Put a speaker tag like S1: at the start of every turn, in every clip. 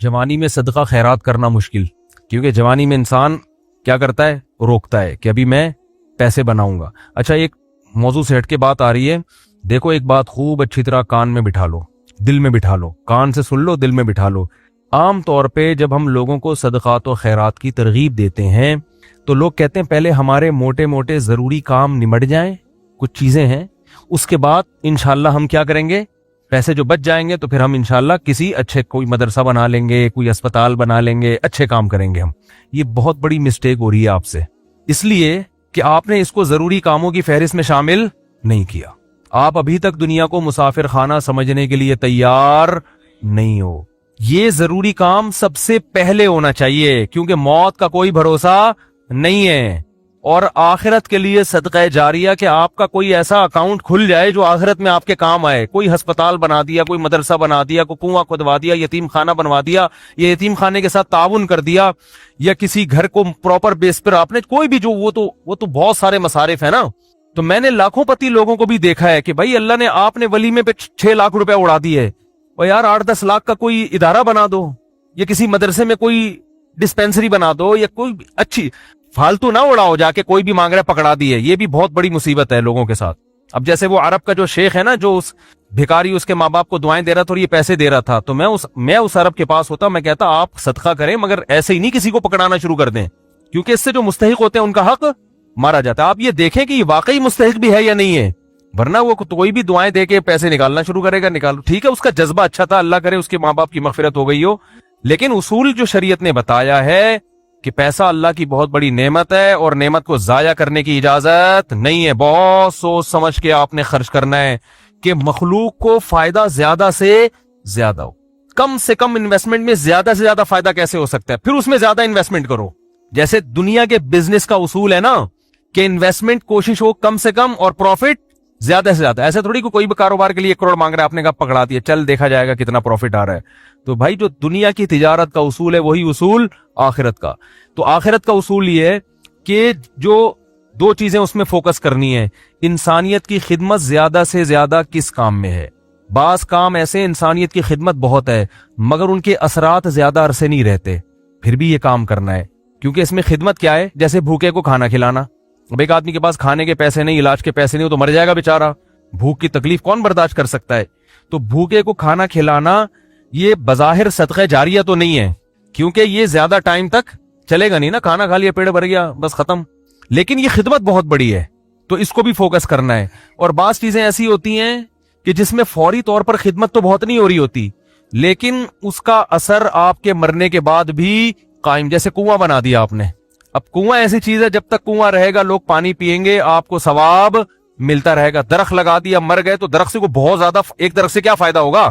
S1: جوانی میں صدقہ خیرات کرنا مشکل، کیونکہ جوانی میں انسان کیا کرتا ہے، روکتا ہے کہ ابھی میں پیسے بناؤں گا۔ اچھا، ایک موضوع سے ہٹ کے بات آ رہی ہے، دیکھو ایک بات خوب اچھی طرح کان میں بٹھا لو، دل میں بٹھا لو، کان سے سن لو، دل میں بٹھا لو۔ عام طور پہ جب ہم لوگوں کو صدقات و خیرات کی ترغیب دیتے ہیں تو لوگ کہتے ہیں پہلے ہمارے موٹے موٹے ضروری کام نمٹ جائیں، کچھ چیزیں ہیں، اس کے بعد انشاءاللہ ہم کیا کریں گے، پیسے جو بچ جائیں گے تو پھر ہم انشاءاللہ کسی اچھے کوئی مدرسہ بنا لیں گے، کوئی اسپتال بنا لیں گے، اچھے کام کریں گے ہم۔ یہ بہت بڑی مسٹیک ہو رہی ہے آپ سے، اس لیے کہ آپ نے اس کو ضروری کاموں کی فہرست میں شامل نہیں کیا۔ آپ ابھی تک دنیا کو مسافر خانہ سمجھنے کے لیے تیار نہیں ہو۔ یہ ضروری کام سب سے پہلے ہونا چاہیے، کیونکہ موت کا کوئی بھروسہ نہیں ہے۔ اور آخرت کے لیے صدقہ جاریہ کہ آپ کا کوئی ایسا اکاؤنٹ کھل جائے جو آخرت میں آپ کے کام آئے، کوئی ہسپتال بنا دیا، کوئی مدرسہ بنا دیا، کوئی کنواں کھدوا دیا، یتیم خانہ بنوا دیا، یا یتیم خانے کے ساتھ تعاون کر دیا، یا کسی گھر کو پراپر بیس پر آپ نے کوئی بھی جو وہ تو بہت سارے مصارف ہیں نا۔ تو میں نے لاکھوں پتی لوگوں کو بھی دیکھا ہے کہ بھائی اللہ نے آپ نے ولیمے پہ 6 لاکھ روپے اڑا دیے، اور یار 8-10 لاکھ کا کوئی ادارہ بنا دو، یا کسی مدرسے میں کوئی ڈسپینسری بنا دو، یا کوئی اچھی فالتو نہ اڑاؤ جا کے کوئی بھی مانگ رہا ہے پکڑا دیے۔ یہ بھی بہت بڑی مصیبت ہے لوگوں کے ساتھ۔ اب جیسے وہ عرب کا جو شیخ ہے نا، جو اس بھکاری اس کے ماں باپ کو دعائیں دے رہا تھا اور یہ پیسے دے رہا تھا، تو میں اس عرب کے پاس ہوتا، میں کہتا آپ صدقہ کریں مگر ایسے ہی نہیں کسی کو پکڑانا شروع کر دیں، کیونکہ اس سے جو مستحق ہوتے ہیں ان کا حق مارا جاتا ہے۔ آپ یہ دیکھیں کہ یہ واقعی مستحق بھی ہے یا نہیں ہے، ورنہ وہ کوئی بھی دعائیں دے کے پیسے نکالنا شروع کرے گا، نکالو ٹھیک ہے، اس کا جذبہ اچھا تھا، اللہ کرے اس کے ماں باپ کی مغفرت ہو گئی ہو، لیکن اصول جو شریعت نے بتایا ہے کہ پیسہ اللہ کی بہت بڑی نعمت ہے اور نعمت کو ضائع کرنے کی اجازت نہیں ہے۔ بہت سوچ سمجھ کے آپ نے خرچ کرنا ہے کہ مخلوق کو فائدہ زیادہ سے زیادہ ہو۔ کم سے کم انویسٹمنٹ میں زیادہ سے زیادہ فائدہ کیسے ہو سکتا ہے، پھر اس میں زیادہ انویسٹمنٹ کرو۔ جیسے دنیا کے بزنس کا اصول ہے نا کہ انویسٹمنٹ کوشش ہو کم سے کم اور پروفٹ زیادہ سے زیادہ۔ ایسے تھوڑی کوئی بھی کاروبار کے لیے 1 کروڑ مانگ رہا ہے، آپ نے کہا پکڑا دیا، چل دیکھا جائے گا کتنا پروفٹ آ رہا ہے۔ تو بھائی جو دنیا کی تجارت کا اصول ہے وہی اصول آخرت کا۔ تو آخرت کا اصول یہ ہے کہ جو 2 چیزیں اس میں فوکس کرنی ہے، انسانیت کی خدمت زیادہ سے زیادہ کس کام میں ہے۔ بعض کام ایسے انسانیت کی خدمت بہت ہے مگر ان کے اثرات زیادہ عرصے نہیں رہتے، پھر بھی یہ کام کرنا ہے، کیونکہ اس میں خدمت کیا ہے، جیسے بھوکے کو کھانا کھلانا۔ اب ایک آدمی کے پاس کھانے کے پیسے نہیں، علاج کے پیسے نہیں، تو مر جائے گا بیچارہ، بھوک کی تکلیف کون برداشت کر سکتا ہے۔ تو بھوکے کو کھانا کھلانا یہ بظاہر صدقہ جاریہ تو نہیں ہے، کیونکہ یہ زیادہ ٹائم تک چلے گا نہیں نا، کھانا کھا لیا پیٹ بھر گیا بس ختم، لیکن یہ خدمت بہت بڑی ہے تو اس کو بھی فوکس کرنا ہے۔ اور بعض چیزیں ایسی ہوتی ہیں کہ جس میں فوری طور پر خدمت تو بہت نہیں ہو رہی ہوتی، لیکن اس کا اثر آپ کے مرنے کے بعد بھی قائم، جیسے کنواں بنا دیا آپ نے۔ اب کنواں ایسی چیز ہے جب تک کنواں رہے گا لوگ پانی پیئیں گے، آپ کو ثواب ملتا رہے گا۔ درخت لگا دیا مر گئے تو درخت سے کو بہت زیادہ، ایک درخت سے کیا فائدہ ہوگا،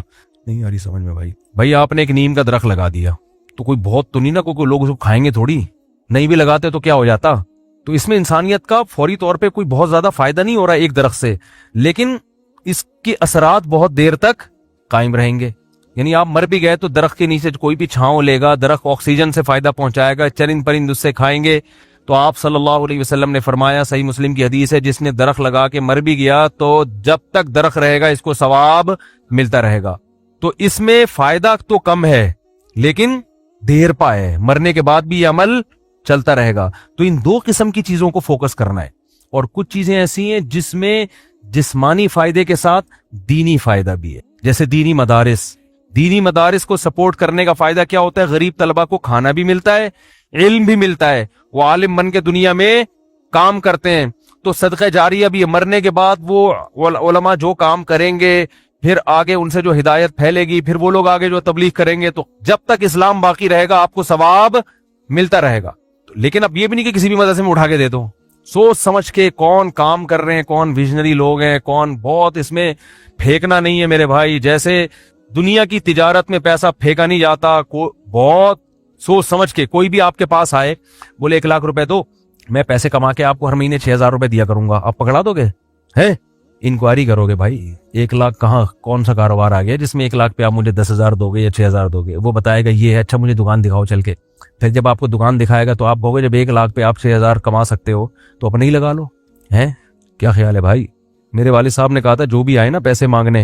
S1: نہیں آ رہی سمجھ میں بھائی آپ نے ایک نیم کا درخت لگا دیا تو کوئی بہت تو نہیں نا، کوئی لوگ اس کو کھائیں گے تھوڑی، نہیں بھی لگاتے تو کیا ہو جاتا۔ تو اس میں انسانیت کا فوری طور پہ کوئی بہت زیادہ فائدہ نہیں ہو رہا ہے ایک درخت سے، لیکن اس کے اثرات بہت دیر تک قائم رہیں گے۔ یعنی آپ مر بھی گئے تو درخت کے نیچے کوئی بھی چھاؤں لے گا، درخت آکسیجن سے فائدہ پہنچائے گا، چرند پرند اس سے کھائیں گے۔ تو آپ صلی اللہ علیہ وسلم نے فرمایا، صحیح مسلم کی حدیث ہے، جس نے درخت لگا کے مر بھی گیا تو جب تک درخت رہے گا اس کو ثواب ملتا رہے گا۔ تو اس میں فائدہ تو کم ہے لیکن دیر پا ہے، مرنے کے بعد بھی یہ عمل چلتا رہے گا۔ تو ان 2 قسم کی چیزوں کو فوکس کرنا ہے۔ اور کچھ چیزیں ایسی ہیں جس میں جسمانی فائدے کے ساتھ دینی فائدہ بھی ہے، جیسے دینی مدارس کو سپورٹ کرنے کا فائدہ کیا ہوتا ہے، غریب طلبہ کو کھانا بھی ملتا ہے، علم بھی ملتا ہے، وہ عالم بن کے دنیا میں کام کرتے ہیں۔ تو صدقہ جاریہ بھی ہے، مرنے کے بعد وہ علماء جو کام کریں گے پھر آگے ان سے جو ہدایت پھیلے گی، پھر وہ لوگ آگے جو تبلیغ کریں گے، تو جب تک اسلام باقی رہے گا آپ کو ثواب ملتا رہے گا۔ لیکن اب یہ بھی نہیں کہ کسی بھی مدرسے میں اٹھا کے دے دو، سوچ سمجھ کے کون کام کر رہے ہیں، کون ویژنری لوگ ہیں، کون بہت، اس میں پھینکنا نہیں ہے میرے بھائی۔ جیسے دنیا کی تجارت میں پیسہ پھینکا نہیں جاتا، بہت سوچ سمجھ کے۔ کوئی بھی آپ کے پاس آئے بولے 1 لاکھ روپے دو، میں پیسے کما کے آپ کو ہر مہینے 6,000 روپے دیا کروں گا، آپ پکڑا دو گے؟ ہے انکوائری کرو گے بھائی 1 لاکھ کہاں، کون سا کاروبار آ گیا جس میں 1 لاکھ پہ آپ مجھے 10,000 دو گے یا 6,000 دو گے؟ وہ بتائے گا یہ ہے، اچھا مجھے دکان دکھاؤ چل کے۔ پھر جب آپ کو دکان دکھائے گا تو آپ کہو گے جب 1 لاکھ پہ آپ 6,000 کما سکتے ہو تو اپنے ہی لگا لو۔ ہے کیا خیال ہے بھائی؟ میرے والد صاحب نے کہا تھا جو بھی آئے نا پیسے مانگنے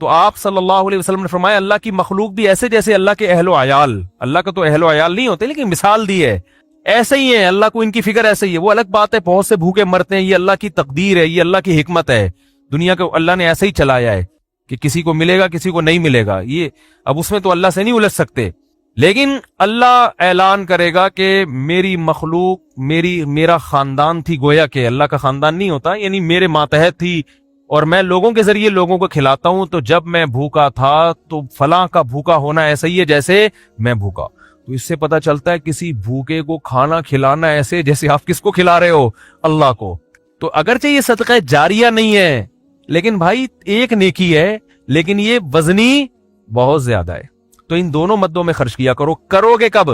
S1: تو آپ صلی اللہ علیہ وسلم نے فرمایا اللہ کی مخلوق بھی ایسے جیسے اللہ کے اہل و عیال، اللہ کا تو اہل و عیال نہیں ہوتے لیکن مثال دی ہے، ایسے ہی ہے، اللہ کو ان کی فکر ایسے ہی ہے۔ وہ الگ بات ہے بہت سے بھوکے مرتے ہیں، یہ اللہ کی تقدیر ہے، یہ اللہ کی حکمت ہے، دنیا کو اللہ نے ایسے ہی چلایا ہے کہ کسی کو ملے گا کسی کو نہیں ملے گا، یہ اب اس میں تو اللہ سے نہیں الجھ سکتے، لیکن اللہ اعلان کرے گا کہ میری مخلوق میرا خاندان تھی، گویا کہ اللہ کا خاندان نہیں ہوتا، یعنی میرے ماتحت تھی اور میں لوگوں کے ذریعے لوگوں کو کھلاتا ہوں، تو جب میں بھوکا تھا تو فلاں کا بھوکا ہونا ایسا ہی ہے جیسے میں بھوکا۔ تو اس سے پتا چلتا ہے کسی بھوکے کو کھانا کھلانا ایسے جیسے آپ کس کو کھلا رہے ہو، اللہ کو۔ تو اگرچہ یہ صدقہ جاریہ نہیں ہے لیکن بھائی ایک نیکی ہے، لیکن یہ وزنی بہت زیادہ ہے، تو ان دونوں مدوں میں خرچ کیا کرو۔ کرو گے کب؟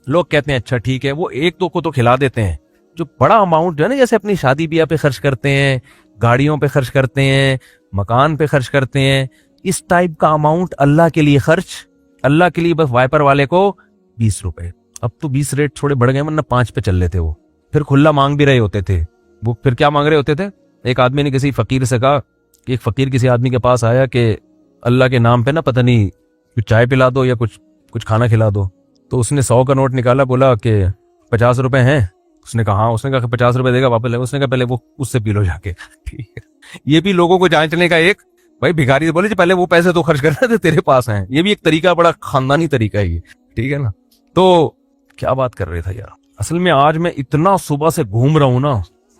S1: لوگ کہتے ہیں اچھا ٹھیک ہے، وہ ایک دو کو تو کھلا دیتے ہیں، جو بڑا اماؤنٹ جو ہے نا، جیسے اپنی شادی بیاہ پہ خرچ کرتے ہیں، گاڑیوں پہ خرچ کرتے ہیں، مکان پہ خرچ کرتے ہیں، اس ٹائپ کا اماؤنٹ اللہ کے لیے خرچ، اللہ کے لیے بس وائپر والے کو 20 روپے، اب تو 20 ریٹ تھوڑے بڑھ گئے، ورنہ 5 پہ چل لیتے، وہ پھر کھلا مانگ بھی رہے ہوتے تھے۔ وہ پھر کیا مانگ رہے ہوتے تھے؟ ایک آدمی نے کسی فقیر سے کہا کہ ایک فقیر کسی آدمی کے پاس آیا کہ اللہ کے نام پہ نا پتہ نہیں کچھ چائے پلا دو یا کچھ کھانا کھلا دو، تو اس نے 100 کا نوٹ نکالا، بولا کہ 50 روپے ہیں؟ اس نے کہا ہاں۔ اس نے کہا کہ 50 روپے دے گا واپس لے گا؟ اس نے کہا پہلے وہ اس سے پی لو جا کے۔ ٹھیک ہے، یہ بھی لوگوں کو جانچنے کا ایک، بھائی بھکاری سے بولے جی پہلے وہ پیسے تو خرچ کرنا تھے تیرے پاس ہیں، یہ بھی ایک طریقہ، بڑا خاندانی طریقہ ہے یہ، ٹھیک ہے نا۔ تو کیا بات کر رہے تھا یار، اصل میں آج میں اتنا صبح سے گھوم رہا ہوں نا،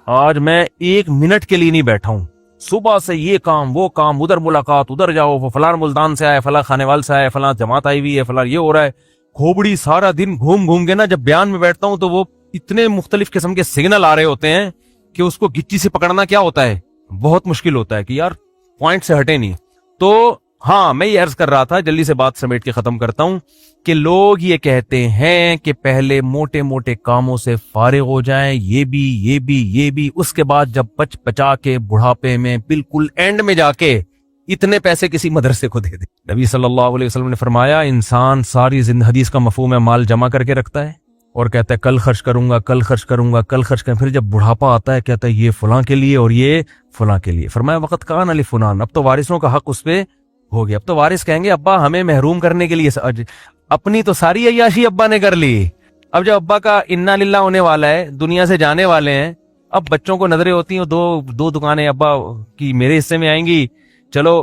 S1: آج میں 1 منٹ کے لیے نہیں بیٹھا ہوں، صبح سے یہ کام وہ کام، ادھر ملاقات، ادھر جاؤ، فلاں ملتان سے آئے، فلاں خانے وال سے آئے، فلاں جماعت آئی ہوئی ہے، فلاں یہ ہو رہا ہے، کھوبڑی سارا دن گھوم گھوم کے نا جب بیان میں بیٹھتا ہوں تو وہ اتنے مختلف قسم کے سگنل آ رہے ہوتے ہیں کہ اس کو گچی سے پکڑنا کیا ہوتا ہے، بہت مشکل ہوتا ہے کہ یار پوائنٹ سے ہٹے نہیں۔ تو ہاں، میں یہ عرض کر رہا تھا، جلدی سے بات سمیٹ کے ختم کرتا ہوں، کہ لوگ یہ کہتے ہیں کہ پہلے موٹے موٹے کاموں سے فارغ ہو جائیں، یہ بھی، اس کے بعد جب بچ بچا کے بڑھاپے میں بالکل اینڈ میں جا کے اتنے پیسے کسی مدرسے کو دے دے۔ نبی صلی اللہ علیہ وسلم نے فرمایا انسان ساری زندگی، حدیث کا مفہوم ہے، مال جمع کر کے رکھتا ہے اور کہتا ہے کل خرچ کروں گا، کل خرچ کروں گا، کل خرچ کروں، پھر جب بڑھاپا آتا ہے کہتا ہے یہ فلاں کے لیے اور یہ فلاں کے لیے۔ فرمایا وقت کان علی فلان، اب تو وارثوں کا حق اس پہ ہو گیا، اب تو وارث کہیں گے ابا ہمیں محروم کرنے کے لیے، اپنی تو ساری عیاشی ابا نے کر لی، اب جب ابا کا انا للہ ہونے والا ہے، دنیا سے جانے والے ہیں، اب بچوں کو نظریں ہوتی ہیں دو دکانیں ابا کی میرے حصے میں آئیں گی، چلو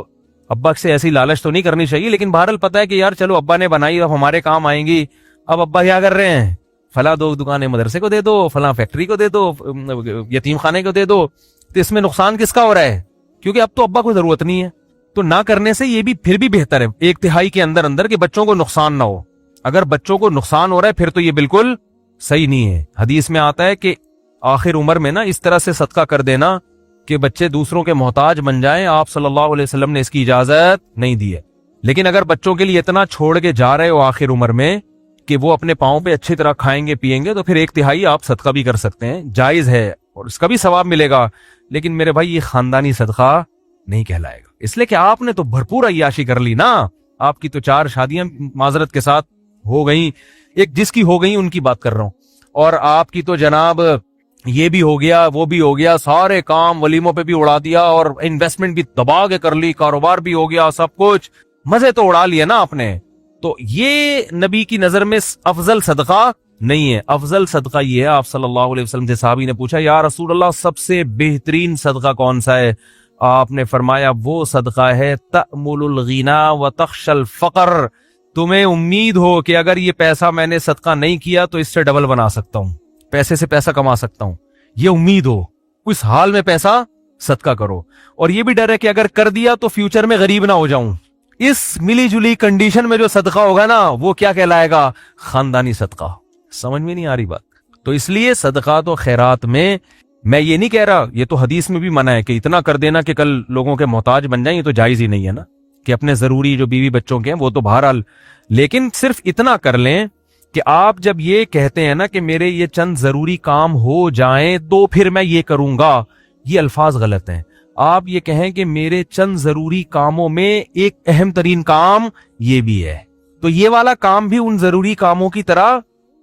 S1: ابا سے ایسی لالچ تو نہیں کرنی چاہیے، لیکن بہرحال پتہ ہے کہ یار چلو ابا نے بنائی، اب ہمارے کام آئیں گی۔ اب ابا کیا کر رہے ہیں؟ فلاں 2 دکانیں مدرسے کو دے دو، فلاں فیکٹری کو دے دو، یتیم خانے کو دے دو، تو اس میں نقصان کس کا ہو رہا ہے؟ کیونکہ اب تو ابا کو ضرورت نہیں ہے، تو نہ کرنے سے یہ بھی پھر بھی بہتر ہے 1/3 کے اندر کہ بچوں کو نقصان نہ ہو۔ اگر بچوں کو نقصان ہو رہا ہے پھر تو یہ بالکل صحیح نہیں ہے۔ حدیث میں آتا ہے کہ آخر عمر میں نا اس طرح سے صدقہ کر دینا کہ بچے دوسروں کے محتاج بن جائیں، آپ صلی اللہ علیہ وسلم نے اس کی اجازت نہیں دی ہے۔ لیکن اگر بچوں کے لیے اتنا چھوڑ کے جا رہے ہو آخر عمر میں کہ وہ اپنے پاؤں پہ اچھی طرح کھائیں گے پیئیں گے، تو پھر 1/3 آپ صدقہ بھی کر سکتے ہیں، جائز ہے اور اس کا بھی ثواب ملے گا، لیکن میرے بھائی یہ خاندانی صدقہ نہیں کہلائے گا، اس لیے کہ آپ نے تو بھرپور عیاشی کر لی نا، آپ کی تو 4 شادیاں معذرت کے ساتھ ہو گئیں، ایک جس کی ہو گئی ان کی بات کر رہا ہوں، اور آپ کی تو جناب یہ بھی ہو گیا وہ بھی ہو گیا، سارے کام ولیموں پہ بھی اڑا دیا اور انویسٹمنٹ بھی دبا کے کر لی، کاروبار بھی ہو گیا، سب کچھ مزے تو اڑا لیے نا آپ نے۔ تو یہ نبی کی نظر میں افضل صدقہ نہیں ہے، افضل صدقہ یہ ہے، آپ صلی اللہ علیہ وسلم سے صحابی نے پوچھا یا رسول اللہ سب سے بہترین صدقہ کون سا ہے؟ آپ نے فرمایا وہ صدقہ ہے تأمل الغنا وتخشى الفقر، تمہیں امید ہو کہ اگر یہ پیسہ میں نے صدقہ نہیں کیا تو اس سے ڈبل بنا سکتا ہوں، پیسے سے پیسہ کما سکتا ہوں، یہ امید ہو، اس حال میں پیسہ صدقہ کرو، اور یہ بھی ڈر ہے کہ اگر کر دیا تو فیوچر میں غریب نہ ہو جاؤں، اس ملی جلی کنڈیشن میں جو صدقہ ہوگا نا وہ کیا کہلائے گا؟ خاندانی صدقہ۔ سمجھ میں نہیں آ رہی بات؟ تو اس لیے صدقات و خیرات میں یہ نہیں کہہ رہا، یہ تو حدیث میں بھی منع ہے کہ اتنا کر دینا کہ کل لوگوں کے محتاج بن جائیں، یہ تو جائز ہی نہیں ہے نا، کہ اپنے ضروری جو بیوی بچوں کے ہیں وہ تو بہرحال، لیکن صرف اتنا کر لیں کہ آپ جب یہ کہتے ہیں نا کہ میرے یہ چند ضروری کام ہو جائیں تو پھر میں یہ کروں گا، یہ الفاظ غلط ہیں۔ آپ یہ کہیں کہ میرے چند ضروری کاموں میں ایک اہم ترین کام یہ بھی ہے، تو یہ والا کام بھی ان ضروری کاموں کی طرح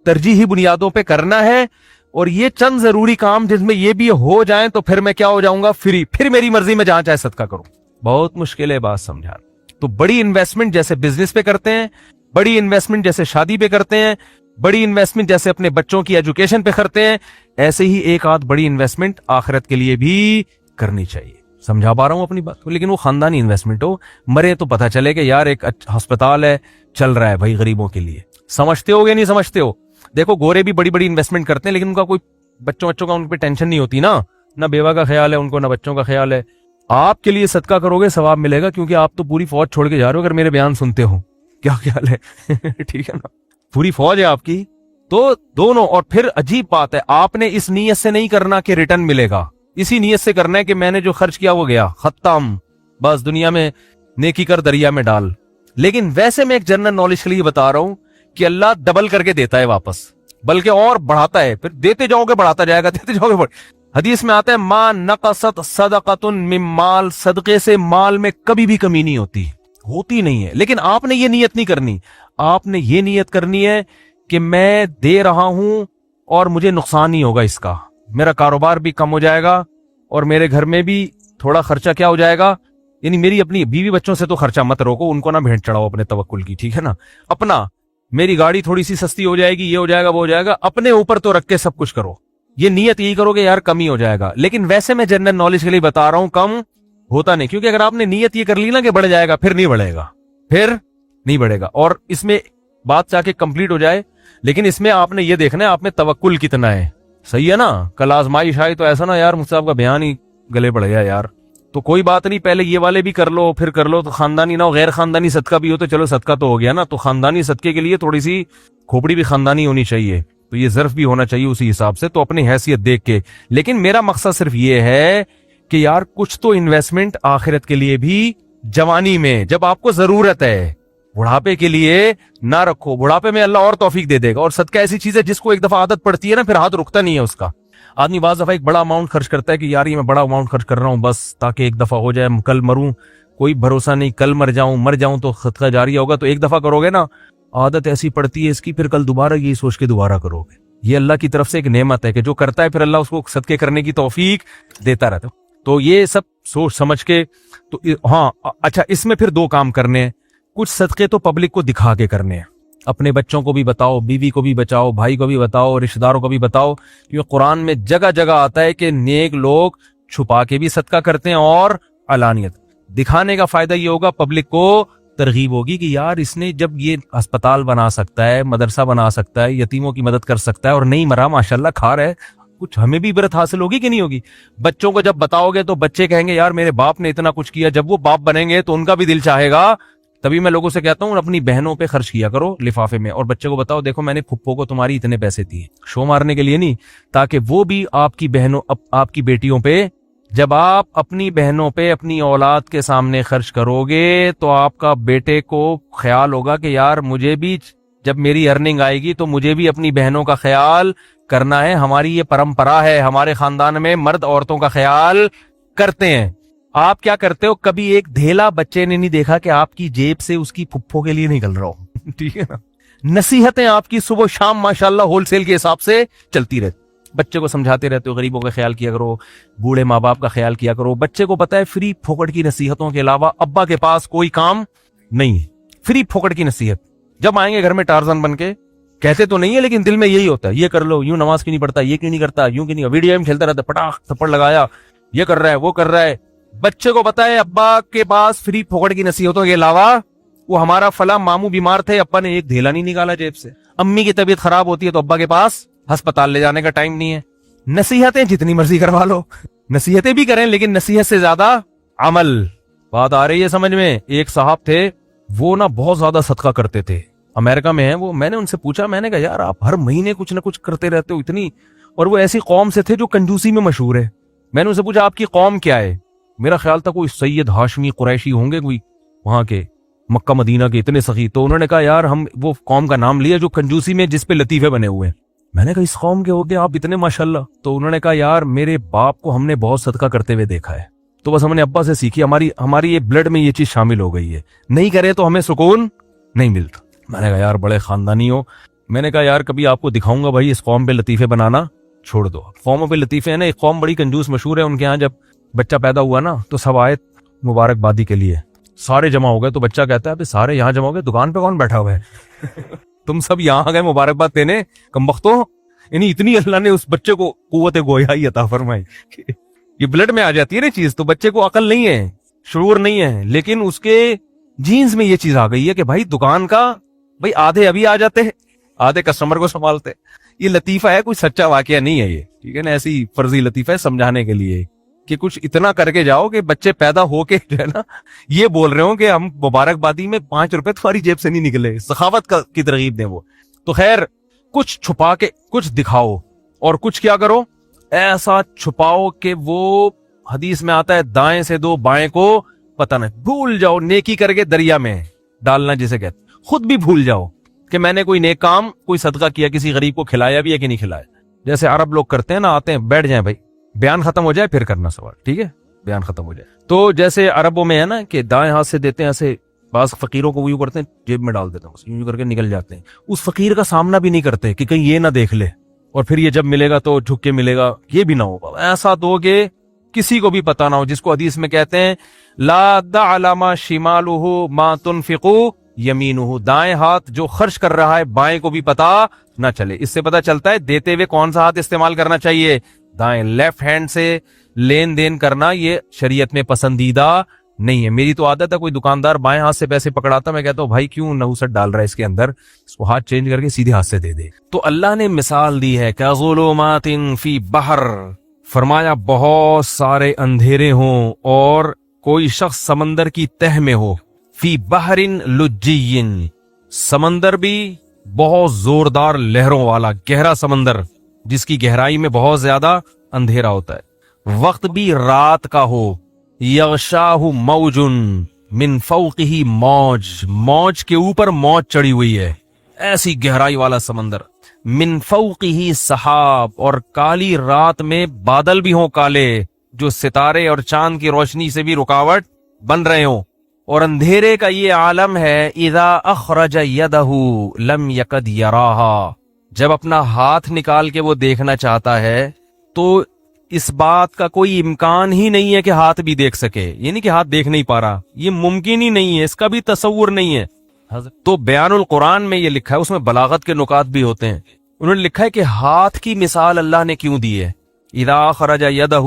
S1: ترجیحی بنیادوں پہ کرنا ہے، اور یہ چند ضروری کام جس میں یہ بھی ہو جائیں تو پھر میں کیا ہو جاؤں گا؟ فری، پھر میری مرضی میں جہاں چاہے صدقہ کروں۔ بہت مشکل ہے بات سمجھانا، تو بڑی انویسٹمنٹ جیسے بزنس پہ کرتے ہیں, بڑی انویسٹمنٹ جیسے شادی پہ کرتے ہیں, بڑی انویسٹمنٹ جیسے اپنے بچوں کی ایجوکیشن پہ کرتے ہیں, ایسے ہی ایک آدھ بڑی انویسٹمنٹ آخرت کے لیے بھی کرنی چاہیے. سمجھا پا رہا ہوں اپنی بات کو؟ لیکن وہ خاندانی انویسٹمنٹ ہو, مرے تو پتہ چلے کہ یار ایک ہسپتال ہے چل رہا ہے بھائی غریبوں کے لیے. سمجھتے ہو یا نہیں سمجھتے ہو؟ دیکھو گورے بھی بڑی بڑی انویسٹمنٹ کرتے ہیں لیکن ان کا کوئی بچوں کا ان پہ ٹینشن نہیں ہوتی نا, نہ بیوہ کا خیال ہے ان کو, نہ بچوں کا خیال ہے. آپ کے لیے صدقہ کرو گے ثواب ملے گا, کیونکہ آپ تو پوری فوج چھوڑ کے جا رہے ہو اگر میرے بیان سنتے ہو. کیا خیال ہے؟ ٹھیک ہے نا, پوری فوج ہے آپ کی. تو دونوں, اور پھر عجیب بات ہے آپ نے اس نیت سے نہیں کرنا کہ ریٹرن ملے گا, اسی نیت سے کرنا ہے کہ میں نے جو خرچ کیا وہ گیا, ختم, بس دنیا میں نیکی کر دریا میں ڈال. لیکن ویسے میں ایک جنرل نالج کے لیے بتا رہا ہوں کہ اللہ ڈبل کر کے دیتا ہے واپس, بلکہ اور بڑھاتا ہے, پھر دیتے جاؤ گے بڑھاتا جائے گا, دیتے جاؤ گے. حدیث میں آتا ہے ما نقصت صدقۃ من مال, صدقے سے مال میں کبھی بھی کمی نہیں ہوتی نہیں ہے. لیکن آپ نے یہ نیت نہیں کرنی, آپ نے یہ نیت کرنی ہے کہ میں دے رہا ہوں اور مجھے نقصان نہیں ہوگا اس کا, میرا کاروبار بھی کم ہو جائے گا اور میرے گھر میں بھی تھوڑا خرچہ کیا ہو جائے گا. یعنی میری اپنی بیوی بچوں سے تو خرچہ مت روکو, ان کو نہ بھیٹ چڑھاؤ اپنے توکل کی, ٹھیک ہے نا. اپنا, میری گاڑی تھوڑی سی سستی ہو جائے گی, یہ ہو جائے گا وہ ہو جائے گا, اپنے اوپر تو رکھ کے سب کچھ کرو. یہ نیت یہی کرو کہ یار کم ہی ہو جائے گا. لیکن ویسے میں جنرل نالج کے لیے بتا رہا ہوں کم ہوتا نہیں, کیونکہ اگر آپ نے نیت یہ کر لی نا کہ بڑھ جائے گا, پھر نہیں بڑھے گا. اور اس میں بات چاہ کے کمپلیٹ ہو جائے, لیکن اس میں آپ نے یہ دیکھنا ہے آپ میں توکل کتنا ہے. صحیح ہے نا, کل آزمائش آئی تو ایسا نا یار مجھ سے آپ کا بیان ہی گلے پڑ گیا یار, تو کوئی بات نہیں, پہلے یہ والے بھی کر لو پھر کر لو, تو خاندانی نہ ہو, غیر خاندانی صدقہ بھی ہو تو چلو صدقہ تو ہو گیا نا. تو خاندانی صدقے کے لیے تھوڑی سی کھوپڑی بھی خاندانی ہونی چاہیے, تو یہ ظرف بھی ہونا چاہیے اسی حساب سے, تو اپنی حیثیت دیکھ کے. لیکن میرا مقصد صرف یہ ہے کہ یار کچھ تو انویسٹمنٹ آخرت کے لیے بھی جوانی میں جب آپ کو ضرورت ہے, بڑھاپے کے لیے نہ رکھو. بڑھاپے میں اللہ اور توفیق دے دے گا. اور صدقہ ایسی چیز ہے جس کو ایک دفعہ عادت پڑتی ہے نا, پھر ہاتھ رکتا نہیں ہے اس کا. آدمی بعض دفعہ ایک بڑا اماؤنٹ خرچ کرتا ہے کہ یار یہ میں بڑا اماؤنٹ خرچ کر رہا ہوں بس تاکہ ایک دفعہ ہو جائے, کل مروں کوئی بھروسہ نہیں, کل مر جاؤں تو صدقہ جاری ہوگا. تو ایک دفعہ کرو گے نا, عادت ایسی پڑتی ہے اس کی, پھر کل دوبارہ یہی سوچ کے دوبارہ کرو گے. یہ اللہ کی طرف سے ایک نعمت ہے کہ جو کرتا ہے پھر اللہ اس کو صدقے کرنے کی توفیق دیتا رہتا. تو یہ سب سوچ سمجھ کے. تو ہاں اچھا, اس میں پھر دو کام کرنے ہیں. کچھ صدقے تو پبلک کو دکھا کے کرنے ہیں, اپنے بچوں کو بھی بتاؤ, بیوی کو بھی بچاؤ, بھائی کو بھی بتاؤ, رشتہ داروں کو بھی بتاؤ. کیونکہ قرآن میں جگہ جگہ آتا ہے کہ نیک لوگ چھپا کے بھی صدقہ کرتے ہیں اور علانیت. دکھانے کا فائدہ یہ ہوگا, پبلک کو ترغیب ہوگی کہ یار اس نے جب یہ ہسپتال بنا سکتا ہے, مدرسہ بنا سکتا ہے, یتیموں کی مدد کر سکتا ہے اور نہیں مرا, ماشاءاللہ کھا رہا ہے, کچھ ہمیں بھی عبرت حاصل ہوگی کہ نہیں ہوگی. بچوں کو جب بتاؤ گے تو بچے کہیں گے یار میرے باپ نے اتنا کچھ کیا. جب وہ باپ بنیں گے تو ان کا بھی دل چاہے گا. تبھی میں لوگوں سے کہتا ہوں اپنی بہنوں پہ خرچ کیا کرو لفافے میں, اور بچے کو بتاؤ دیکھو میں نے پھپھو کو تمہاری اتنے پیسے دیے, شو مارنے کے لیے نہیں, تاکہ وہ بھی آپ کی بہنوں آپ کی بیٹیوں پہ, جب آپ اپنی بہنوں پہ اپنی اولاد کے سامنے خرچ کرو گے تو آپ کا بیٹے کو خیال ہوگا کہ یار مجھے بھی جب میری ارننگ آئے گی تو مجھے بھی اپنی بہنوں کا خیال کرنا ہے. ہماری یہ پرمپرا ہے, ہمارے خاندان میں مرد عورتوں کا خیال کرتے ہیں. آپ کیا کرتے ہو, کبھی ایک دھیلا بچے نے نہیں دیکھا کہ آپ کی جیب سے اس کی پھپھو کے لیے نکل رہا ہو, ٹھیک ہے نا. نصیحتیں آپ کی صبح شام ماشاءاللہ ہول سیل کے حساب سے چلتی رہتی. بچے کو سمجھاتے رہتے ہو, غریبوں کا خیال کیا کرو, بوڑھے ماں باپ کا خیال کیا کرو. بچے کو پتا ہے فری پھوکٹ کی نصیحتوں کے علاوہ ابا کے پاس کوئی کام نہیں ہے. فری پھوکٹ کی نصیحت, جب آئیں گے گھر میں ٹارزن بن کے, کہتے تو نہیں ہے لیکن دل میں یہی ہوتا ہے, یہ کر لو, یوں نماز کیوں نہیں پڑھتا, یہ کیوں نہیں کرتا, یوں کیوں نہیں, ویڈیو گیم کھیلتا رہتا, پٹاخ تھپڑ لگایا, یہ کر رہا ہے وہ کر رہا ہے. بچے کو پتا ہے ابا کے پاس فری پھوکٹ کی نصیحتوں کے علاوہ, وہ ہمارا فلاں ماموں بیمار تھے, ابا نے ایک دھیلا نہیں نکالا جیب سے. امی کی طبیعت خراب ہوتی ہے تو ابا کے پاس ہسپتال لے جانے کا ٹائم نہیں ہے. نصیحتیں جتنی مرضی کروا لو, نصیحتیں بھی کریں لیکن نصیحت سے زیادہ عمل. بات آ رہی ہے سمجھ میں. ایک صاحب تھے, وہ نا بہت زیادہ صدقہ کرتے تھے, امریکہ میں ہیں وہ. میں نے ان سے پوچھا, میں نے کہا یار آپ ہر مہینے کچھ نہ کچھ کرتے رہتے ہو اتنی, اور وہ ایسی قوم سے تھے جو کنجوسی میں مشہور ہے. میں نے ان سے پوچھا آپ کی قوم کیا ہے, میرا خیال تھا کوئی سید ہاشمی قریشی ہوں گے, کوئی وہاں کے مکہ مدینہ کے اتنے سخی. تو انہوں نے کہا یار ہم وہ قوم کا نام لیا جو کنجوسی میں جس پہ لطیفے بنے ہوئے ہیں. میں نے کہا اس قوم کے ہو گے آپ اتنے ماشاءاللہ. تو انہوں نے کہا یار میرے باپ کو ہم نے بہت صدقہ کرتے ہوئے دیکھا ہے, تو بس ہم نے ابا سے سیکھی, ہماری یہ بلڈ میں یہ چیز شامل ہو گئی ہے, نہیں کرے تو ہمیں سکون نہیں ملتا. میں نے کہا یار بڑے خاندانی ہو. میں نے کہا یار کبھی آپ کو دکھاؤں گا بھائی, اس قوم پہ لطیفے بنانا چھوڑ دو. قوموں پہ لطیفے ہیں نا, ایک قوم بڑی کنجوس مشہور ہے, ان کے ہاں جب بچہ پیدا ہوا نا تو سب آئے مبارک بادی کے لیے, سارے جمع ہو گئے تو بچہ کہتا ہے ابھی سارے یہاں جمع ہو گئے, دکان پہ کون بیٹھا ہوا ہے؟ تم سب یہاں گئے مبارکباد دینے کمبختوں. یعنی اتنی اللہ نے اس بچے کو قوت گویائی عطا فرمائی. یہ بلڈ میں آ جاتی ہے نا چیز, تو بچے کو عقل نہیں ہے, شعور نہیں ہے, لیکن اس کے جینز میں یہ چیز آ گئی ہے کہ بھائی دکان کا بھائی آدھے ابھی آ جاتے ہیں, آدھے کسٹمر کو سنبھالتے. یہ لطیفہ ہے, کوئی سچا واقعہ نہیں ہے یہ, ٹھیک ہے نا, ایسی فرضی لطیفہ ہے سمجھانے کے لیے کہ کچھ اتنا کر کے جاؤ کہ بچے پیدا ہو کے جو ہے نا یہ بول رہے ہوں کہ ہم مبارکبادی میں 5 روپے تمہاری جیب سے نہیں نکلے. سخاوت کی ترغیب دیں وہ. تو خیر, کچھ چھپا کے کچھ دکھاؤ, اور کچھ کیا کرو ایسا چھپاؤ کہ وہ حدیث میں آتا ہے دائیں سے دو بائیں کو پتہ نہیں, بھول جاؤ. نیکی کر کے دریا میں ڈالنا جسے کہتے, خود بھی بھول جاؤ کہ میں نے کوئی نیک کام, کوئی صدقہ کیا, کسی غریب کو کھلایا بھی ہے کہ نہیں کھلایا. جیسے عرب لوگ کرتے ہیں نا, آتے ہیں بیٹھ جائیں بھائی, بیان ختم ہو جائے پھر کرنا سوال, ٹھیک ہے, بیان ختم ہو جائے. تو جیسے عربوں میں ہے نا کہ دائیں ہاتھ سے دیتے ہیں ایسے, بعض فقیروں کو یوں کرتے ہیں جیب میں ڈال دیتے ہیں, یوں کر کے نکل جاتے ہیں. اس فقیر کا سامنا بھی نہیں کرتے کہ کہیں یہ نہ دیکھ لے, اور پھر یہ جب ملے گا تو جھک کے ملے گا, یہ بھی نہ ہو. ایسا دو کہ کسی کو بھی پتا نہ ہو, جس کو حدیث میں کہتے ہیں لا دعلم شمالہ ما تنفق یمینہ, دائیں ہاتھ جو خرچ کر رہا ہے بائیں کو بھی پتا نہ چلے. اس سے پتا چلتا ہے دیتے ہوئے کون سا ہاتھ استعمال کرنا چاہیے, دائیں. لیفٹ ہینڈ سے لین دین کرنا یہ شریعت میں پسندیدہ نہیں ہے. میری تو عادت ہے, کوئی دکاندار بائیں ہاتھ سے پیسے پکڑاتا, میں کہتا ہوں بھائی کیوں نحوست ڈال رہا ہے اس کے اندر, اس کو ہاتھ چینج کر کے سیدھے ہاتھ سے دے دے. تو اللہ نے مثال دی ہے کہ ظلمات فی بحر, فرمایا بہت سارے اندھیرے ہوں اور کوئی شخص سمندر کی تہ میں ہو, فی بحر لجی, سمندر بھی بہت زوردار لہروں والا گہرا سمندر جس کی گہرائی میں بہت زیادہ اندھیرا ہوتا ہے, وقت بھی رات کا ہو, یغشاہ موج من فوقہ موج, موج کے اوپر موج چڑھی ہوئی ہے, ایسی گہرائی والا سمندر. من فوقہ سحاب, اور کالی رات میں بادل بھی ہوں کالے جو ستارے اور چاند کی روشنی سے بھی رکاوٹ بن رہے ہوں. اور اندھیرے کا یہ عالم ہے اذا اخرج یدہ لم یکد یراہا, جب اپنا ہاتھ نکال کے وہ دیکھنا چاہتا ہے تو اس بات کا کوئی امکان ہی نہیں ہے کہ ہاتھ بھی دیکھ سکے, یعنی کہ ہاتھ دیکھ نہیں پا رہا, یہ ممکن ہی نہیں ہے, اس کا بھی تصور نہیں ہے. تو بیان القرآن میں یہ لکھا ہے, اس میں بلاغت کے نکات بھی ہوتے ہیں. انہوں نے لکھا ہے کہ ہاتھ کی مثال اللہ نے کیوں دی ہے, اذا خرج یدہ,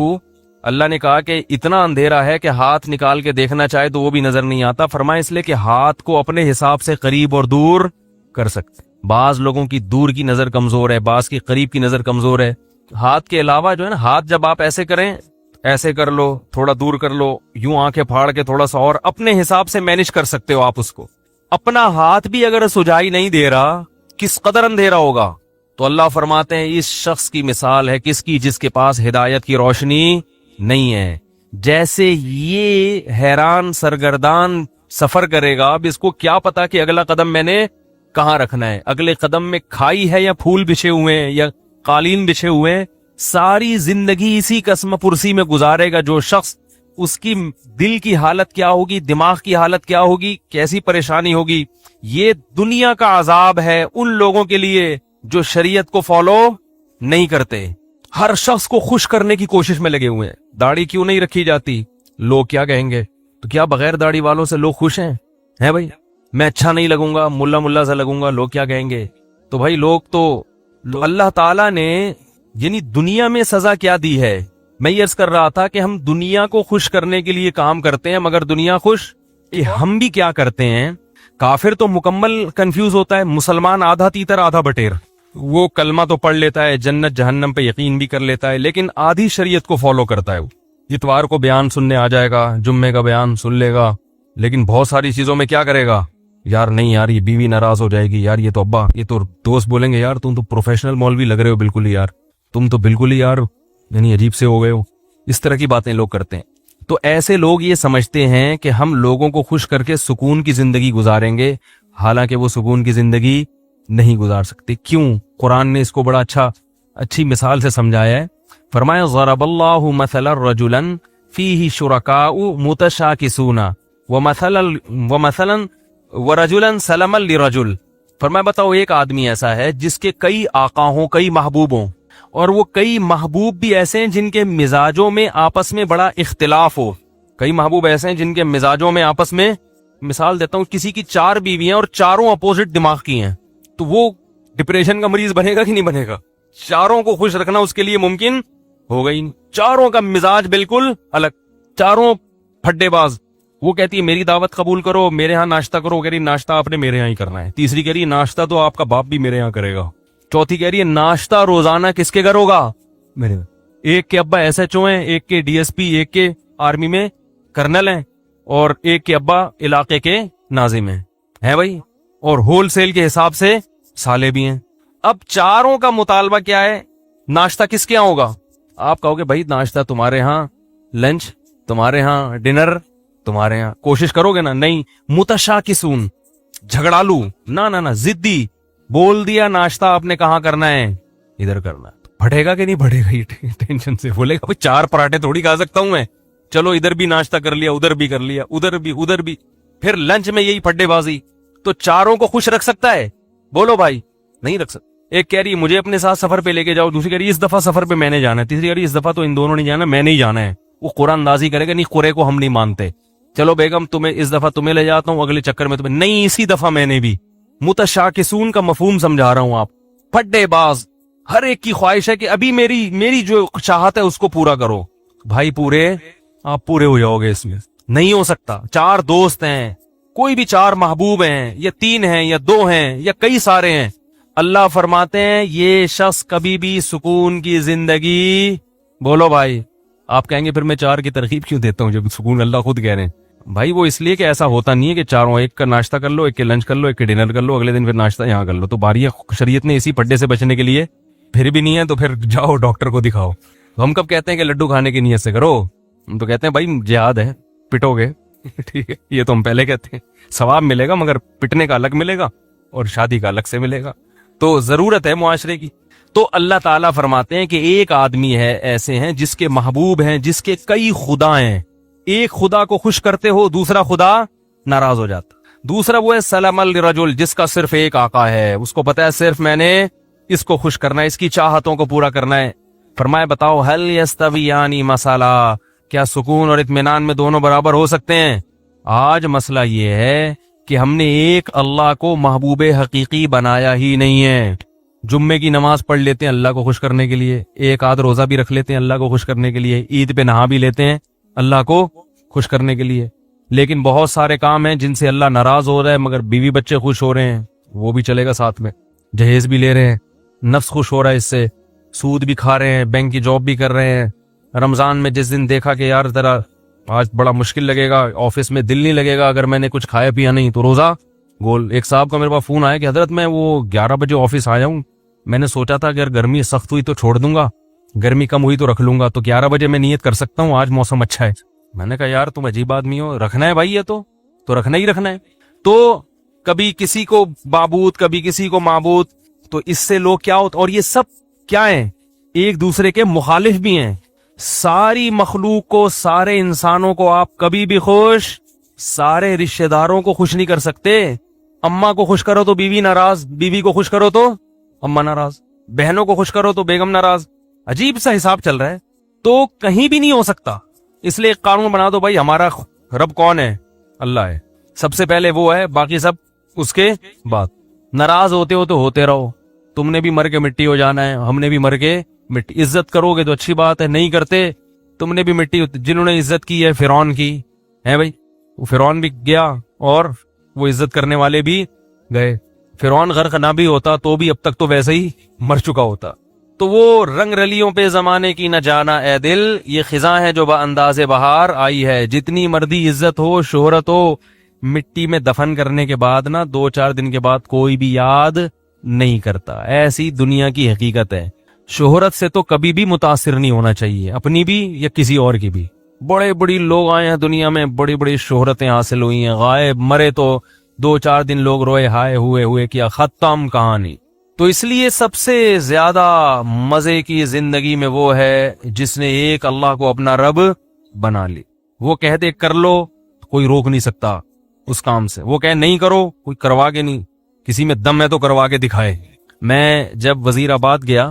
S1: اللہ نے کہا کہ اتنا اندھیرا ہے کہ ہاتھ نکال کے دیکھنا چاہے تو وہ بھی نظر نہیں آتا. فرمایا اس لیے کہ ہاتھ کو اپنے حساب سے قریب اور دور کر سکتے. بعض لوگوں کی دور کی نظر کمزور ہے, بعض کی قریب کی نظر کمزور ہے. ہاتھ کے علاوہ جو ہے نا, ہاتھ جب آپ ایسے کریں, ایسے کر لو, تھوڑا دور کر لو, یوں آنکھیں پھاڑ کے تھوڑا سا, اور اپنے حساب سے مینج کر سکتے ہو آپ اس کو. اپنا ہاتھ بھی اگر سجائی نہیں دے رہا, کس قدر اندھیرا ہوگا. تو اللہ فرماتے ہیں اس شخص کی مثال ہے کس کی, جس کے پاس ہدایت کی روشنی نہیں ہے. جیسے یہ حیران سرگردان سفر کرے گا, اب اس کو کیا پتا کہ اگلا قدم میں نے کہاں رکھنا ہے, اگلے قدم میں کھائی ہے یا پھول بچھے ہوئے ہیں یا قالین بچھے ہوئے ہیں. ساری زندگی اسی قسم پرسی میں گزارے گا جو شخص, اس کی دل کی حالت کیا ہوگی, دماغ کی حالت کیا ہوگی, کیسی پریشانی ہوگی. یہ دنیا کا عذاب ہے ان لوگوں کے لیے جو شریعت کو فالو نہیں کرتے. ہر شخص کو خوش کرنے کی کوشش میں لگے ہوئے ہیں. داڑھی کیوں نہیں رکھی جاتی, لوگ کیا کہیں گے. تو کیا بغیر داڑھی والوں سے لوگ خوش ہیں بھائی؟ میں اچھا نہیں لگوں گا, ملا سے لگوں گا, لوگ کیا کہیں گے. تو بھائی لوگ تو اللہ تعالیٰ نے یعنی دنیا میں سزا کیا دی ہے. میں یہ عرض کر رہا تھا کہ ہم دنیا کو خوش کرنے کے لیے کام کرتے ہیں, مگر دنیا خوش ہم بھی کیا کرتے ہیں. کافر تو مکمل کنفیوز ہوتا ہے, مسلمان آدھا تیتر آدھا بٹیر. وہ کلمہ تو پڑھ لیتا ہے, جنت جہنم پہ یقین بھی کر لیتا ہے, لیکن آدھی شریعت کو فالو کرتا ہے. وہ اتوار کو بیان سننے آ جائے گا, جمعے کا بیان سن لے گا, لیکن بہت ساری چیزوں میں کیا کرے گا, یار نہیں یار یہ بیوی ناراض ہو جائے گی, یار یہ تو ابا, یہ تو دوست بولیں گے یار تم تو پروفیشنل مولوی لگ رہے ہو بالکل ہی, یار تم تو بالکل ہی یار یعنی عجیب سے ہو گئے ہو. اس طرح کی باتیں لوگ کرتے ہیں. تو ایسے لوگ یہ سمجھتے ہیں کہ ہم لوگوں کو خوش کر کے سکون کی زندگی گزاریں گے, حالانکہ وہ سکون کی زندگی نہیں گزار سکتے. کیوں؟ قرآن نے اس کو بڑا اچھی مثال سے سمجھایا ہے. فرمایا ضرب اللہ مثلا رجلا فیہ شرکاء متشاکسون ومثلا ورجلا سلما لرجل. فرمایا بتاؤ ایک آدمی ایسا ہے جس کے کئی آقا ہوں, کئی محبوب ہوں, اور وہ کئی محبوب بھی ایسے ہیں جن کے مزاجوں میں آپس میں بڑا اختلاف ہو. کئی محبوب ایسے ہیں جن کے مزاجوں میں آپس میں، مثال دیتا ہوں، کسی کی 4 بیوی ہیں اور چاروں اپوزٹ دماغ کی ہیں، تو وہ ڈپریشن کا مریض بنے گا کہ نہیں بنے گا؟ چاروں کو خوش رکھنا اس کے لیے ممکن ہوگا ہی نہیں، چاروں کا مزاج بالکل الگ، چاروں پھڈے باز۔ وہ کہتی ہے میری دعوت قبول کرو، میرے ہاں ناشتہ کرو، کہہ رہی ناشتہ آپ نے میرے یہاں ہی کرنا ہے۔ تیسری کہہ رہی ہے ناشتہ تو آپ کا باپ بھی میرے یہاں کرے گا۔ چوتھی کہہ رہی ہے ناشتہ روزانہ کس کے گھر ہوگا؟ میرے گھر۔ ایک کے ابا ایس ایچ او ہیں، ایک کے ڈی ایس پی، ایک کے آرمی میں کرنل ہیں، اور ایک کے ابا علاقے کے ناظم ہیں بھائی، اور ہول سیل کے حساب سے سالے بھی ہیں۔ اب چاروں کا مطالبہ کیا ہے؟ ناشتہ کس کے یہاں ہوگا؟ آپ کہو گے بھائی ناشتہ تمہارے ہاں، لنچ تمہارے ہاں، ڈنر تمہارے یہاں، کوشش کرو گے نا؟ نہیں، متشاکسون، جھگڑالو، نہ ضدی، بول دیا ناشتہ آپ نے کہاں کرنا ہے؟ ادھر کرنا ہے۔ پھٹے گا کہ نہیں پھٹے گا؟ یہ ٹینشن سے بولے گا بھائی 4 پراٹھے تھوڑی کھا سکتا ہوں میں، چلو ادھر بھی ناشتہ کر لیا، ادھر بھی کر لیا، ادھر بھی، پھر لنچ میں یہی پھڈے بازی۔ تو چاروں کو خوش رکھ سکتا ہے؟ بولو بھائی، نہیں رکھ سکتا۔ ایک کہہ رہی مجھے اپنے ساتھ سفر پہ لے کے جاؤ، دوسری کہہ رہی اس دفعہ سفر پہ میں نے جانا ہے، تیسری کہہ رہی اس دفعہ تو ان دونوں نہیں جانا، میں نہیں جانا ہے۔ وہ قرآن اندازی کرے گا نہیں، قرے کو ہم نہیں مانتے، چلو بیگم تمہیں اس دفعہ تمہیں لے جاتا ہوں، اگلے چکر میں تمہیں نہیں، اسی دفعہ میں نے بھی۔ متشاکسون کا مفہوم سمجھا رہا ہوں، آپ پھڈے باز، ہر ایک کی خواہش ہے کہ ابھی میری جو چاہت ہے اس کو پورا کرو۔ بھائی آپ پورے ہو جاؤ گے، اس میں نہیں ہو سکتا۔ 4 دوست ہیں، کوئی بھی 4 محبوب ہیں، یا 3 ہیں، یا 2 ہیں، یا کئی سارے ہیں، اللہ فرماتے ہیں یہ شخص کبھی بھی سکون کی زندگی، بولو بھائی، آپ کہیں گے پھر میں 4 کی ترغیب کیوں دیتا ہوں جب سکون اللہ خود کہہ رہے ہیں؟ بھائی وہ اس لیے کہ ایسا ہوتا نہیں ہے کہ چاروں، ایک کا ناشتہ کر لو، ایک کے لنچ کر لو، ایک کے ڈنر کر لو، اگلے دن پھر ناشتہ یہاں کر لو، تو باریاں شریعت نے اسی پڈے سے بچنے کے لیے، پھر بھی نہیں ہے تو پھر جاؤ ڈاکٹر کو دکھاؤ۔ تو ہم کب کہتے ہیں کہ لڈو کھانے کی نیت سے کرو؟ ہم تو کہتے ہیں بھائی جہاد ہے، پٹو گے ٹھیک ہے، یہ تو ہم پہلے کہتے ہیں، ثواب ملے گا مگر پٹنے کا الگ ملے گا اور شادی کا الگ سے ملے گا، تو ضرورت ہے معاشرے کی۔ تو اللہ تعالیٰ فرماتے ہیں کہ ایک آدمی ہے ایسے ہیں جس کے محبوب ہیں، جس کے کئی خدا ہیں، ایک خدا کو خوش کرتے ہو دوسرا خدا ناراض ہو جاتا، دوسرا وہ ہے سلام الرجل جس کا صرف ایک آقا ہے، اس کو پتا ہے صرف میں نے اس کو خوش کرنا ہے، اس کی چاہتوں کو پورا کرنا ہے۔ فرمایا بتاؤ هل یستویان مثلا، کیا سکون اور اطمینان میں دونوں برابر ہو سکتے ہیں؟ آج مسئلہ یہ ہے کہ ہم نے ایک اللہ کو محبوب حقیقی بنایا ہی نہیں ہے۔ جمعے کی نماز پڑھ لیتے ہیں اللہ کو خوش کرنے کے لیے، ایک آدھ روزہ بھی رکھ لیتے ہیں اللہ کو خوش کرنے کے لیے، عید پہ نہا بھی لیتے ہیں اللہ کو خوش کرنے کے لیے، لیکن بہت سارے کام ہیں جن سے اللہ ناراض ہو رہا ہے مگر بیوی بچے خوش ہو رہے ہیں، وہ بھی چلے گا ساتھ میں، جہیز بھی لے رہے ہیں، نفس خوش ہو رہا ہے اس سے، سود بھی کھا رہے ہیں، بینک کی جاب بھی کر رہے ہیں۔ رمضان میں جس دن دیکھا کہ یار ذرا آج بڑا مشکل لگے گا، آفس میں دل نہیں لگے گا اگر میں نے کچھ کھایا پیا نہیں، تو روزہ گول۔ ایک صاحب کا میرے پاس فون آیا کہ حضرت میں وہ 11 بجے آفس آیا ہوں، میں نے سوچا تھا کہ اگر گرمی سخت ہوئی تو چھوڑ دوں گا، گرمی کم ہوئی تو رکھ لوں گا، تو 11 بجے میں نیت کر سکتا ہوں، آج موسم اچھا ہے۔ میں نے کہا یار تم عجیب آدمی ہو، رکھنا ہے بھائی، یہ تو رکھنا ہی رکھنا ہے۔ تو کبھی کسی کو معبود کبھی کسی کو معبود، تو اس سے لوگ کیا ہوتا، اور یہ سب کیا ہیں، ایک دوسرے کے مخالف بھی ہیں۔ ساری مخلوق کو، سارے انسانوں کو آپ کبھی بھی خوش، سارے رشتہ داروں کو خوش نہیں کر سکتے۔ اماں کو خوش کرو تو بیوی ناراض، بیوی کو خوش کرو تو اماں ناراض، بہنوں کو خوش کرو تو بیگم ناراض، عجیب سا حساب چل رہا ہے، تو کہیں بھی نہیں ہو سکتا۔ اس لیے ایک قانون بنا دو بھائی، ہمارا رب کون ہے؟ اللہ ہے، سب سے پہلے وہ ہے، باقی سب اس کے بعد۔ ناراض ہوتے ہو تو ہوتے رہو، تم نے بھی مر کے مٹی ہو جانا ہے، ہم نے بھی مر کے مٹی۔ عزت کرو گے تو اچھی بات ہے، نہیں کرتے تم نے بھی مٹی۔ جنہوں نے عزت کی ہے فرعون کی ہے بھائی، وہ فرعون بھی گیا اور وہ عزت کرنے والے بھی گئے۔ فرعون غرق نہ بھی ہوتا تو بھی اب تک تو ویسے ہی مر چکا ہوتا۔ تو وہ رنگ رلیوں پہ زمانے کی نہ جانا اے دل، یہ خزاں ہے جو با انداز بہار آئی ہے۔ جتنی مردی عزت ہو، شہرت ہو، مٹی میں دفن کرنے کے بعد نا 2-4 دن کے بعد کوئی بھی یاد نہیں کرتا، ایسی دنیا کی حقیقت ہے۔ شہرت سے تو کبھی بھی متاثر نہیں ہونا چاہیے، اپنی بھی یا کسی اور کی بھی۔ بڑے بڑی لوگ آئے ہیں دنیا میں، بڑی بڑی شہرتیں حاصل ہوئی ہیں، غائب مرے تو 2-4 دن لوگ روئے ہائے ہوئے کیا ختم کہانی۔ تو اس لیے سب سے زیادہ مزے کی زندگی میں وہ ہے جس نے ایک اللہ کو اپنا رب بنا لی۔ وہ کہہ دے کر لو، کوئی روک نہیں سکتا اس کام سے، وہ کہے نہیں کرو، کوئی کروا کے نہیں، کسی میں دم ہے تو کروا کے دکھائے۔ میں جب وزیر آباد گیا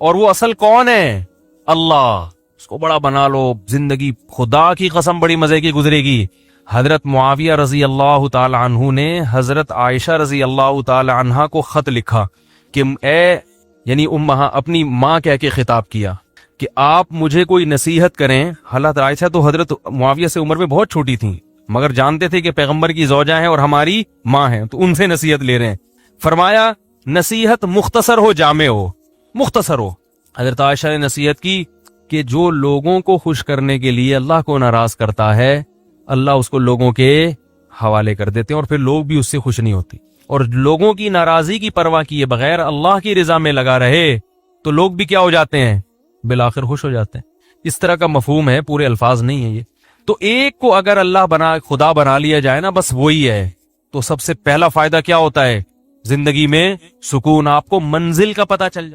S1: اور وہ اصل کون ہے؟ اللہ. اس کو بڑا بنا لو, زندگی خدا کی قسم بڑی مزے کی گزرے گی. حضرت معاویہ رضی اللہ تعالی عنہ نے حضرت عائشہ رضی اللہ تعالی عنہا کو خط لکھا کہ اے یعنی امہا اپنی ماں کہہ کے خطاب کیا کہ آپ مجھے کوئی نصیحت کریں. حضرت عائشہ تو حضرت معاویہ سے عمر میں بہت چھوٹی تھیں, مگر جانتے تھے کہ پیغمبر کی زوجہ ہیں اور ہماری ماں ہیں, تو ان سے نصیحت لے رہے ہیں. فرمایا نصیحت مختصر ہو جامع ہو, مختصر ہو. حضرت عائشہ نے نصیحت کی کہ جو لوگوں کو خوش کرنے کے لیے اللہ کو ناراض کرتا ہے, اللہ اس کو لوگوں کے حوالے کر دیتے ہیں اور پھر لوگ بھی اس سے خوش نہیں ہوتی. اور لوگوں کی ناراضی کی پرواہ کیے بغیر اللہ کی رضا میں لگا رہے تو لوگ بھی کیا ہو جاتے ہیں؟ بالآخر خوش ہو جاتے ہیں. اس طرح کا مفہوم ہے, پورے الفاظ نہیں ہیں یہ. تو ایک کو اگر اللہ خدا بنا لیا جائے نا, بس وہی ہے, تو سب سے پہلا فائدہ کیا ہوتا ہے؟ زندگی میں سکون, آپ کو منزل کا پتہ چل جائے.